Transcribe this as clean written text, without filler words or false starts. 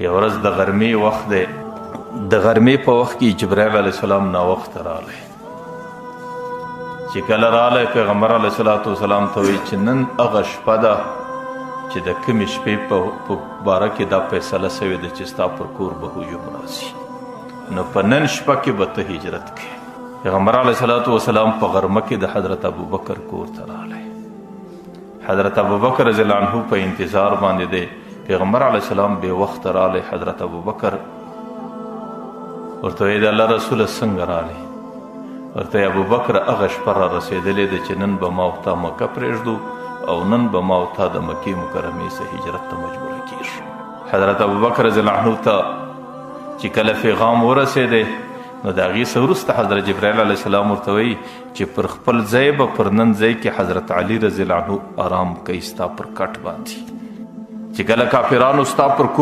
یو ورځ د غرمې وخت دی. د غرمې په وخت کې جبرائیل علیه السلام ناوخته راغلی. چې کله راغلی پیغمبر علیه السلام ته وایي چې نن هغه شپه ده چې د کومې شپې په باره کې دا فیصله سوې ده چې ستا پر کور به هجوم راسي، نو په نن شپه کې به ته هجرت کوې. پیغمبر علیه السلام په غرمه کې د حضرت ابوبکر کور ته راغلی. حضرت ابوبکر رضی الله عنه په انتظار باندې دی. پیغمبر علیه السلام بې وخته راغلی. حضرت ابوبکر ورته وایي د الله رسوله څنګه راغلی؟ ورته ابوبکر هغه شپه را رسېدلې ده چې نن به ما او تا مکه پرېږدو او نن به ما او تا د مکې مکرمې څخه هجرت ته مجبوره کېږو. حضرت ابوبکر رضی الله عنه ته چې کله پیغام ورسېدی نو د هغې څه وروسته حضرت جبرائیل علیه السلام ورته وایي چې پر خپل ځای به پر نن ځای کې حضرت علي رضی الله عنه آرام کوي ستا پر کټ باندې. چې کله کافرانو ستا پر کور